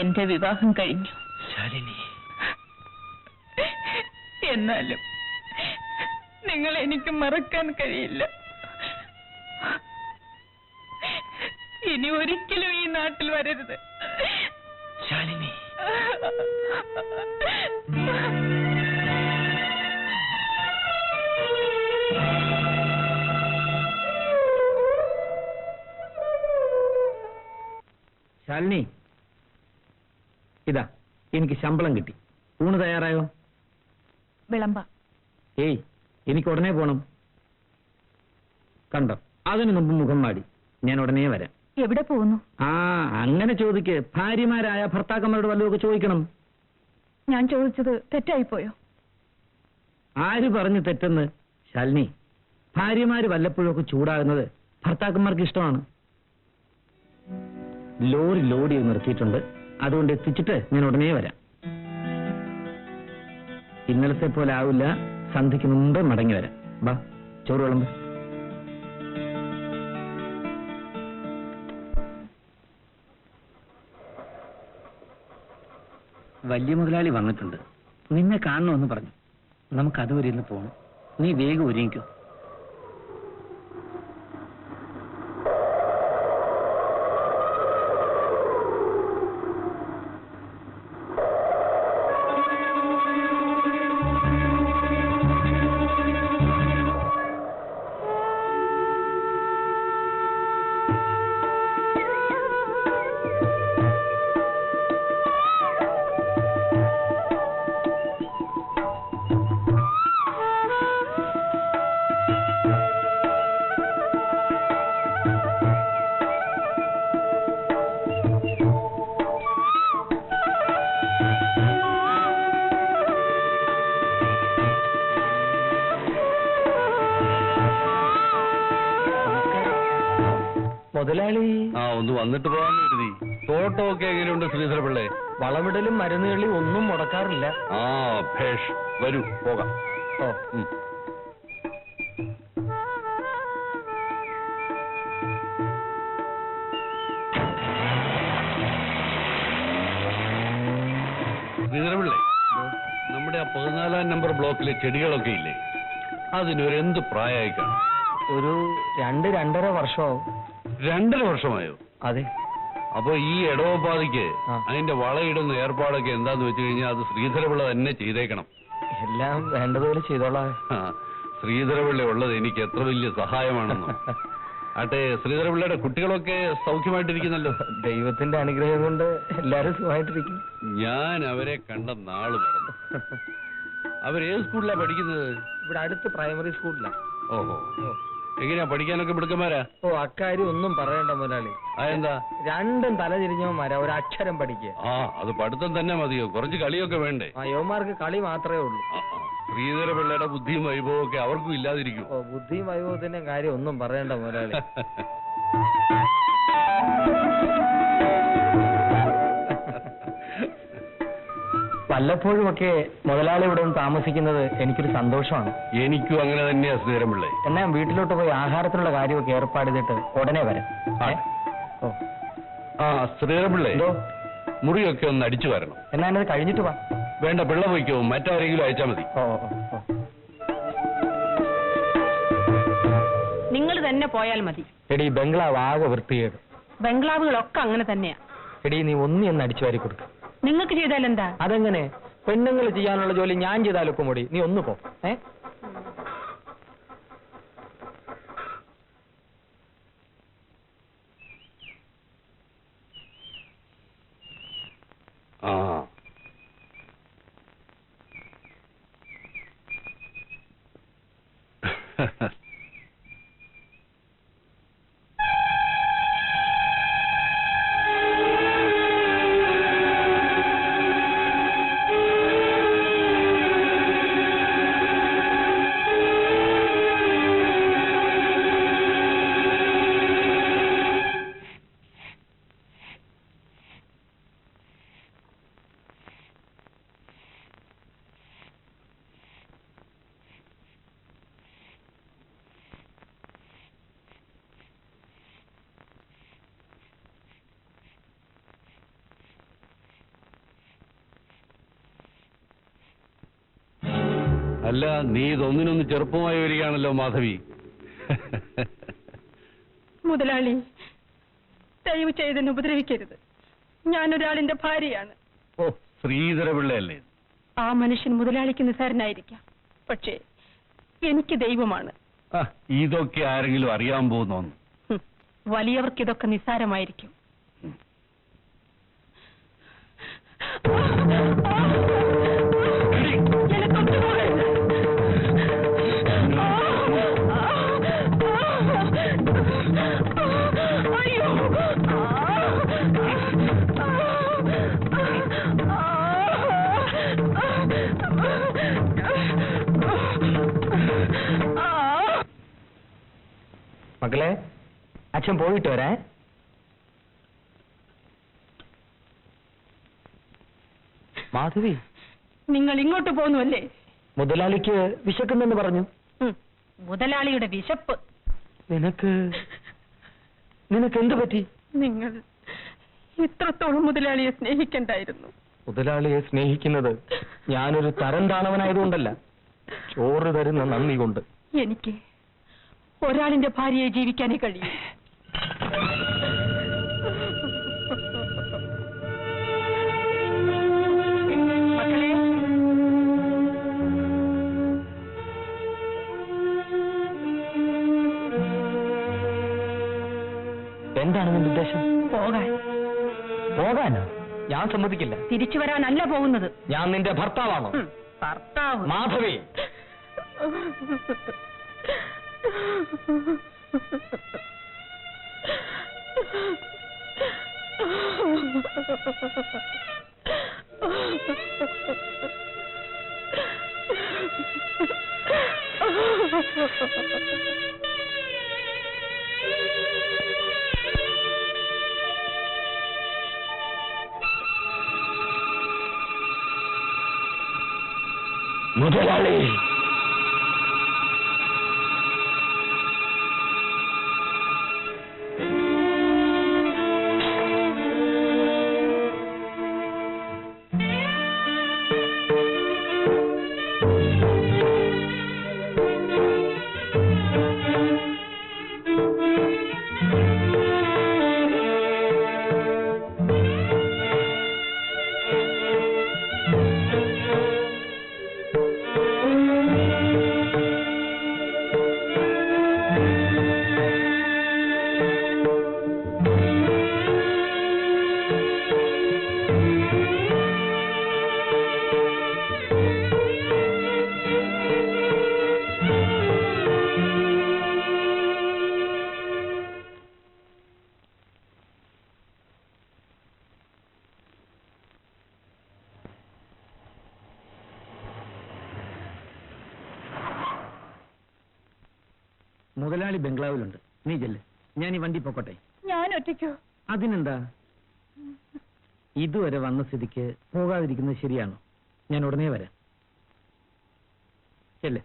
എന്റെ വിവാഹം കഴിഞ്ഞു. ശാലിനി, എന്നാലും നിങ്ങൾ എനിക്ക് മറക്കാൻ കഴിയില്ല. ഇനി ഒരിക്കലും ഈ നാട്ടിൽ വരരുത്. ശാലിനി. ശാലിനി, ഇതാ എനിക്ക് ശമ്പളം കിട്ടി. ഊണ് തയ്യാറായോ? വിളമ്പ. ഏയ്, എനിക്ക് ഉടനെ പോണം. കണ്ടോ, അതിനു മുമ്പ് മുഖം മാടി. ഞാൻ ഉടനെ വരാം. എവിടെ പോകുന്നു? അങ്ങനെ ചോദിക്ക്. ഭാര്യമാരായ ഭർത്താക്കന്മാരോട് വല്ലതൊക്കെ ചോദിക്കണം. ഞാൻ ചോദിച്ചത് തെറ്റായിപ്പോയോ? ആര് പറഞ്ഞു തെറ്റെന്ന്? ശാലിനി, ഭാര്യമാര് വല്ലപ്പോഴൊക്കെ ചൂടാകുന്നത് ഭർത്താക്കന്മാർക്ക് ഇഷ്ടമാണ്. ലോറി ലോഡ് ചെയ്ത് നിർത്തിയിട്ടുണ്ട്. അതുകൊണ്ട് എത്തിച്ചിട്ട് ഞാൻ ഉടനെ വരാം. ഇന്നലത്തെ പോലെ ആവില്ല. സന്ധ്യയ്ക്ക് മുമ്പേ മടങ്ങി വരാം. ബാ, ചോറ് വിളമ്പ്. വലിയ മുതലാളി വന്നിട്ടുണ്ട്. നിന്നെ കാണണമെന്ന് പറഞ്ഞു. നമുക്ക് അതുവരെ ഇന്ന് പോകണം. നീ വേഗം ഒരുങ്ങിക്കോ. മുതലാളി ഒന്ന് വന്നിട്ട് പോകാന്ന് കരുതി. ഫോട്ടോ ഒക്കെ എങ്ങനെയുണ്ട് ശ്രീധരപിള്ളേ? വളമിടലും മരുന്നുകളി ഒന്നും മുടക്കാറില്ല. ഭേഷ്, വരൂ പോകാം. ശ്രീധരപിള്ളേ, നമ്മുടെ ആ 14 നമ്പർ ബ്ലോക്കിലെ ചെടികളൊക്കെ ഇല്ലേ, അതിനൊരു എന്ത് പ്രായമായി കാണും? ഒരു 2-2.5 വർഷമാവും. 2.5 വർഷമായോ? അതെ. അപ്പൊ ഈ ഇടവപ്പാതിക്ക് അതിന്റെ വളയിടുന്ന ഏർപ്പാടൊക്കെ എന്താന്ന് വെച്ച് കഴിഞ്ഞാൽ അത് ശ്രീധരപിള്ള തന്നെ ചെയ്തേക്കണം. എല്ലാം വേണ്ടതുപോലെ ചെയ്തോളാം. ശ്രീധരപിള്ള ഉള്ളത് എനിക്ക് എത്ര വലിയ സഹായമാണെന്നോ. ആട്ടെ, ശ്രീധരപിള്ളയുടെ കുട്ടികളൊക്കെ സൗഖ്യമായിട്ടിരിക്കുന്നല്ലോ? ദൈവത്തിന്റെ അനുഗ്രഹം കൊണ്ട് എല്ലാരും സുഖമായിട്ടിരിക്കും. ഞാൻ അവരെ കണ്ട നാള് മറന്നു. അവരേത് സ്കൂളിലാണ് പഠിക്കുന്നത്? ഇവിടെ അടുത്ത് പ്രൈമറി സ്കൂളിലാണ്. ഓഹോ, എങ്ങനെയാ പഠിക്കാനൊക്കെ മിടുക്കന്മാരാ? അക്കാര്യം ഒന്നും പറയണ്ട മുതലാളി. അതെന്താ? രണ്ടും തലതിരിഞ്ഞവന്മാരാ, ഒരു അക്ഷരം പഠിക്കുക. അത് പഠിത്തം തന്നെ മതിയോ? കുറച്ച് കളിയൊക്കെ വേണ്ടേ? യുവമാർക്ക് കളി മാത്രമേ ഉള്ളൂ. ശ്രീധരപിള്ളയുടെ ബുദ്ധിയും വൈഭവവും ഒക്കെ അവർക്കും ഇല്ലാതിരിക്കും. ബുദ്ധിയും വൈഭവത്തിന്റെ കാര്യം ഒന്നും പറയണ്ട മുതലാളി. വല്ലപ്പോഴും ഒക്കെ മുതലാളി ഇവിടെ നിന്ന് താമസിക്കുന്നത് എനിക്കൊരു സന്തോഷമാണ്. എനിക്കും അങ്ങനെ തന്നെയാ ശ്രീധരപിള്ളേ. എന്നാ വീട്ടിലോട്ട് പോയി ആഹാരത്തിനുള്ള കാര്യമൊക്കെ ഏർപ്പാട് ചെയ്തിട്ട് ഉടനെ വരാം. ശ്രീധരപിള്ളേ, മുറിയൊക്കെ ഒന്ന് അടിച്ചു വരണം. എന്നാ എന്നത് കഴിഞ്ഞിട്ട് വാ. വേണ്ട, പിള്ള പോയിക്കോ, മറ്റാരെങ്കിലും അയച്ചാൽ മതി. നിങ്ങൾ തന്നെ പോയാൽ മതി. എടീ, ബംഗ്ലാവ് ആകെ വൃത്തികേട്. ബംഗ്ലാവുകളൊക്കെ അങ്ങനെ തന്നെയാ. എടീ, നീ ഒന്ന് അടിച്ചു വാരി കൊടുക്കും. നിങ്ങൾക്ക് ചെയ്താൽ എന്താ? അതെങ്ങനെ? പെണ്ണുങ്ങൾ ചെയ്യാനുള്ള ജോലി ഞാൻ ചെയ്താലൊക്കെ മുടി. നീ ഒന്ന് പോ. അല്ല, നീ ഇതൊന്നിനൊന്ന് ചെറുപ്പമായി വരികയാണല്ലോ മാധവി. മുതലാളി, ദയവ് ചെയ്തെന്നെ ഉപദ്രവിക്കരുത്. ഞാനൊരാളിന്റെ ഭാര്യയാണ്. ഓ, ശ്രീധരപിള്ളയല്ലേ? ആ മനുഷ്യൻ മുതലാളിക്ക് നിസ്സാരനായിരിക്കാം, പക്ഷേ എനിക്ക് ദൈവമാണ്. ഇതൊക്കെ ആരെങ്കിലും അറിയാൻ പോകുന്നോന്ന്? വലിയവർക്ക് ഇതൊക്കെ നിസ്സാരമായിരിക്കും. മക്കളെ, അച്ഛൻ പോയിട്ട് വരാ. മാധവി, നിങ്ങൾ ഇങ്ങോട്ട് പോന്നുവല്ലേ? മുതലാളിക്ക് വിശക്കുന്നെന്ന് പറഞ്ഞു. മുതലാളിയുടെ വിശപ്പ്. നിനക്ക് എന്ത് പറ്റി? നിങ്ങൾ ഇത്രത്തോളം മുതലാളിയെ സ്നേഹിക്കണ്ടായിരുന്നു. മുതലാളിയെ സ്നേഹിക്കുന്നത് ഞാനൊരു തരം താണവനായതുകൊണ്ടല്ല, ചോറ് തരുന്ന നന്ദി കൊണ്ട്. എനിക്ക് ഒരാളിന്റെ ഭാര്യയെ ജീവിക്കാനേ കഴിയും. മക്കളെ, എന്താണ് നിന്റെ ഉദ്ദേശം? പോകാനോ? ഞാൻ സമ്മതിക്കില്ല. തിരിച്ചു വരാനല്ല പോകുന്നത്. ഞാൻ നിന്റെ ഭർത്താവാണോ? ഭർത്താവ്? മാധവി, മുതലാളി, മുതലാളി ബംഗ്ലാവിലുണ്ട്. നീ ചെല്ല്, ഞാൻ ഈ വണ്ടി പൊക്കോട്ടെ. ഞാൻ ഒറ്റയ്ക്കോ? അതിനെന്താ, ഇതുവരെ വന്ന സ്ഥിതിക്ക് പോകാതിരിക്കുന്നത് ശരിയാണോ? ഞാൻ ഉടനെ വരാം. ചെല്ല്.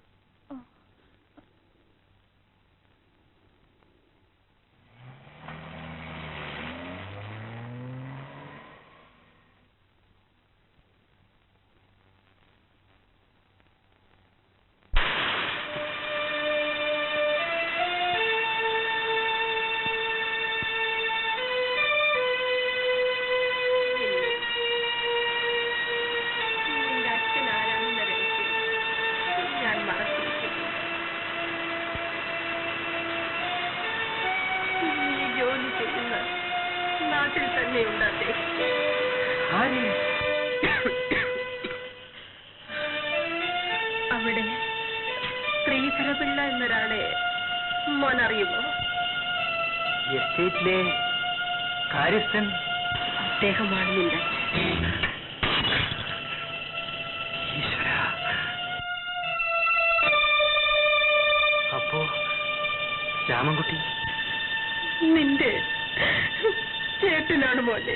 നാട്ടിൽ തന്നെയുണ്ട് അദ്ദേഹം. അവിടെ ശ്രീധരപിള്ള എന്നൊരാളെ മോൻ അറിയുമോ? എസ്റ്റേറ്റിലെ കാര്യസ്ഥൻ. അദ്ദേഹമാണ് നിന്റെ അപ്പോ രാമൻകുട്ടി നിന്റെ ചേട്ടനാണ് മോനെ.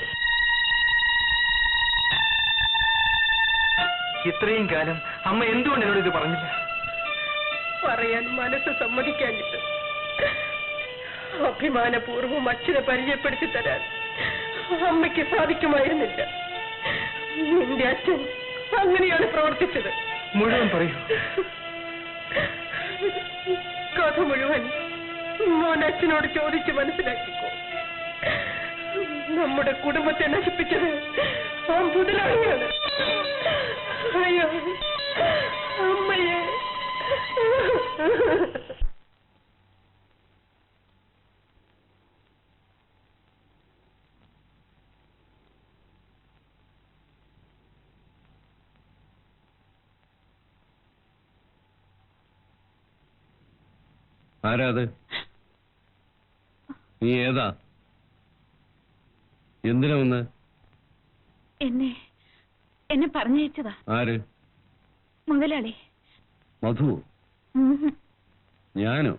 ഇത്രയും കാലം അമ്മ എന്തുകൊണ്ട് എന്നോട് ഇത് പറഞ്ഞില്ല? പറയാൻ മനസ്സ് സമ്മതിക്കാഞ്ഞിട്ട്. അഭിമാനപൂർവ്വം അച്ഛനെ പരിചയപ്പെടുത്തി തരാൻ അമ്മയ്ക്ക് സാധിക്കുമായിരുന്നില്ല. നിന്റെ അച്ഛൻ അങ്ങനെയാണ് പ്രവർത്തിച്ചത്. മുഴുവൻ പറയൂ. കഥ മുഴുവൻ മോൻ അച്ഛനോട് ചോദിച്ച് മനസ്സിലാക്കിക്കോ. നമ്മുടെ കുടുംബത്തെ നശിപ്പിച്ചത് ആ മുതലാളിയാണ്. അയ്യോ അമ്മയെ. ആരാ അത്? നീ ഏതാ? എന്തിനാ വന്ന്? എന്നെ പറഞ്ഞയച്ചതാ. ആര്? മുതലാളി. മധു? ഞാനോ?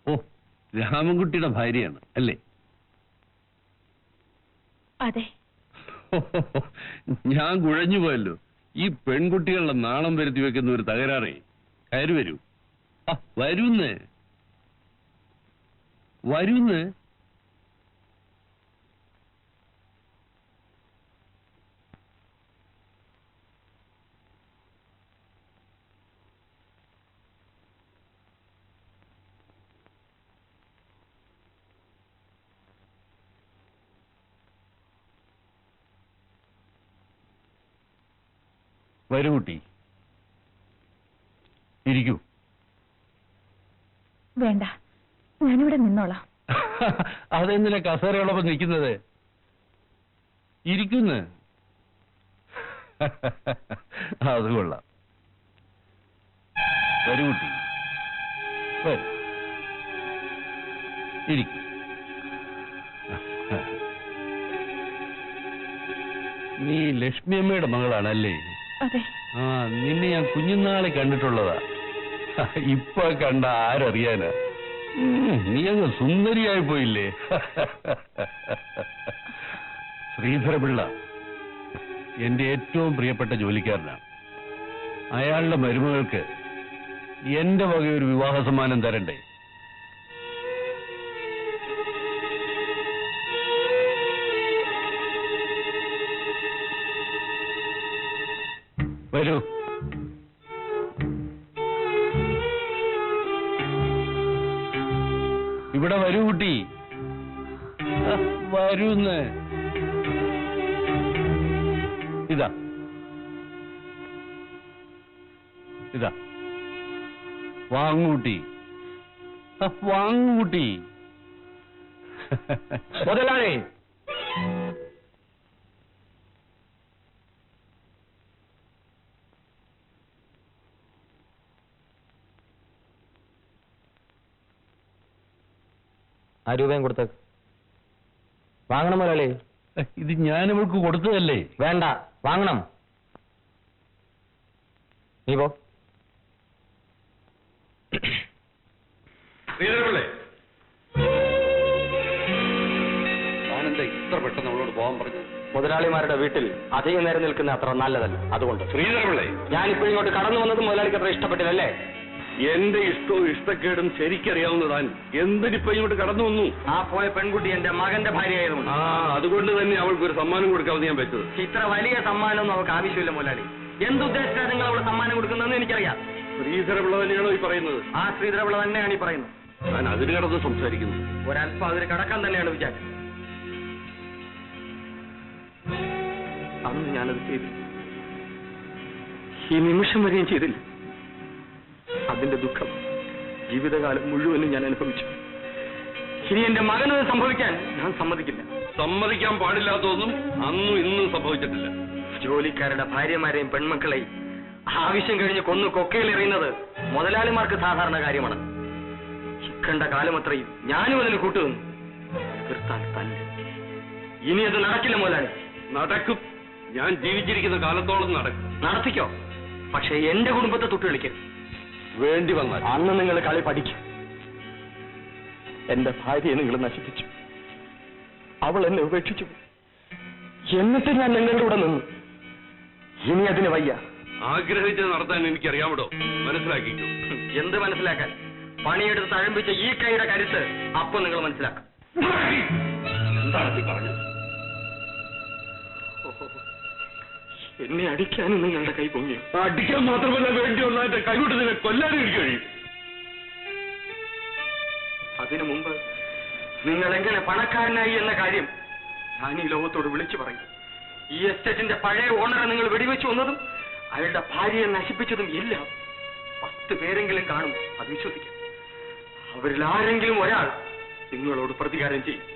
ഓ, രാമൻകുട്ടിയുടെ ഭാര്യയാണ് അല്ലേ? അതെ. ഞാൻ കുഴഞ്ഞു പോയല്ലോ. ഈ പെൺകുട്ടികളുടെ നാണം വരുത്തി വെക്കുന്ന ഒരു തകരാറേ. കയറി വരൂ. വരൂന്ന്. വരൂ കുട്ടി, ഇരിക്കൂ. വേണ്ട, ഞാനിവിടെ നിന്നോളാം. അതെന്തിനാ കസേരയോടൊപ്പം നിൽക്കുന്നത്? ഇരിക്കുന്നു. അത് കൊള്ളാം. വരൂ കുട്ടി, വരൂ, ഇരിക്കൂ. നീ ലക്ഷ്മിയമ്മയുടെ മകളാണല്ലേ? അതെ. ആ, നിന്നെ ഞാൻ കുഞ്ഞുനാളെ കണ്ടിട്ടുള്ളതാ. ഇപ്പൊ കണ്ട ആരറിയാനാ? നീ അങ്ങ് സുന്ദരിയായി പോയില്ലേ? ശ്രീധരപിള്ള എന്റെ ഏറ്റവും പ്രിയപ്പെട്ട ജോലിക്കാരനാണ്. അയാളുടെ മരുമകൾക്ക് എന്റെ വക ഒരു വിവാഹ സമ്മാനം തരണ്ടേ? വരൂ. ഇവിടെ വരൂ കുട്ടി, വരൂന്ന്. ഇതാ വാങ്ങൂട്ടി, വാങ്ങൂട്ടി. മുതലാളി, ആ രൂപയും കൊടുത്തേക്ക്. വാങ്ങണം മുതലാളി. ഇത് ഞാൻ ഇവൾക്ക് കൊടുത്തതല്ലേ? വേണ്ട, വാങ്ങണം. നീ പോ. ഞാനെന്താ ഇത്ര പെട്ടെന്ന് അവളോട് പോകാൻ പറഞ്ഞത്? മുതലാളിമാരുടെ വീട്ടിൽ അധികം നേരം നിൽക്കുന്ന അത്ര നല്ലതല്ല. അതുകൊണ്ട് ശ്രീധരപിള്ളേ, ഞാനിപ്പോ ഇങ്ങോട്ട് കടന്നു വന്നത് മുതലാളിക്ക് അത്ര ഇഷ്ടപ്പെട്ടില്ലല്ലേ? എന്റെ ഇഷ്ടവും ഇഷ്ടക്കേടും ശരിക്കറിയാവുന്ന താൻ എന്തിനിപ്പോ ഇങ്ങോട്ട് കടന്നു വന്നു? ആ പോയ പെൺകുട്ടി എന്റെ മകന്റെ ഭാര്യയായിരുന്നു. ആ, അതുകൊണ്ട് തന്നെ അവൾക്ക് ഒരു സമ്മാനം കൊടുക്കാമെന്ന് ഞാൻ വെച്ചത്. ഇത്ര വലിയ സമ്മാനമൊന്നും അവൾക്ക് ആവശ്യമില്ല മുതലാളി. എന്തുദ്ദേശിച്ചാണ് നിങ്ങൾ അവളെ സമ്മാനം കൊടുക്കുന്നതെന്ന് എനിക്കറിയാം. ശ്രീധരപിള്ള തന്നെയാണോ ഈ പറയുന്നത്? ആ ശ്രീധരപിള്ള തന്നെയാണ് ഈ പറയുന്നത്. ഞാൻ അതിന് കടന്ന് സംസാരിക്കുന്നു. ഒരല്പം അതിന് കടക്കാൻ തന്നെയാണ് വിചാരം. അന്ന് ഞാനത് ചെയ്തില്ല, ഈ നിമിഷം വരെയും ചെയ്തില്ല. അതിന്റെ ദുഃഖം ജീവിതകാലം മുഴുവനും ഞാൻ അനുഭവിച്ചു. ഇനി എന്റെ മകനത് സംഭവിക്കാൻ ഞാൻ സമ്മതിക്കില്ല. സമ്മതിക്കാൻ പാടില്ലാത്തതൊന്നും അന്നും ഇന്നും സംഭവിച്ചിട്ടില്ല. ജോലിക്കാരുടെ ഭാര്യമാരെയും പെൺമക്കളെയും ആവശ്യം കഴിഞ്ഞ് കൊന്നു കൊക്കയിലെറിയുന്നത് മുതലാളിമാർക്ക് സാധാരണ കാര്യമാണ്. ഇക്കണ്ട കാലമത്രയും ഞാനും അതിന് കൂട്ടുനിന്നു. എതിർത്താൽ തന്നെ. ഇനി അത് നടക്കില്ല മുതലാളി. നടക്കും. ഞാൻ ജീവിച്ചിരിക്കുന്ന കാലത്തോളം നടക്കും. നടത്തിക്കോ, പക്ഷെ എന്റെ കുടുംബത്തെ തൊട്ട് കളിക്കരുത്. വേണ്ടി വന്നാൽ അന്ന് നിങ്ങൾ കളി പഠിക്കും. എന്റെ ഭാര്യയെ നിങ്ങൾ നശിപ്പിച്ചു. അവൾ എന്നെ ഉപേക്ഷിച്ചു. എന്നിട്ട് ഞാൻ നിങ്ങളുടെ കൂടെ നിന്നു. ഇനി അതിന് വയ്യ. ആഗ്രഹിച്ചത് നടത്താൻ എനിക്കറിയാമോ? മനസ്സിലാക്കിക്കോ. എന്ത് മനസ്സിലാക്കാൻ? പണിയെടുത്ത് തഴമ്പിച്ച ഈ കൈയുടെ കരുത്ത് അപ്പൊ നിങ്ങൾ മനസ്സിലാക്കും. എന്താണ് നീ പറഞ്ഞത്? എന്നെ അടിക്കാനും നിങ്ങളുടെ കൈ പൊങ്ങി. അടിക്കാൻ മാത്രമല്ല, വേണ്ടി വന്ന എന്റെ കൈവിട്ട് നിന്നെ കൊല്ലാനും എനിക്ക് കഴിയും. അതിനു മുമ്പ് നിങ്ങൾ എങ്ങനെ പണക്കാരനായി എന്ന കാര്യം ഞാൻ ഈ ലോകത്തോട് വിളിച്ചു പറയും. ഈ എസ്റ്റേറ്റിന്റെ പഴയ ഓണറെ നിങ്ങൾ വെടിവെച്ചു വന്നതും അയാളുടെ ഭാര്യയെ നശിപ്പിച്ചതും എല്ലാം 10 പേരെങ്കിലും കാണും, അത് വിശ്വസിക്കാം. അവരിൽ ആരെങ്കിലും ഒരാൾ നിങ്ങളോട് പ്രതികാരം ചെയ്യും.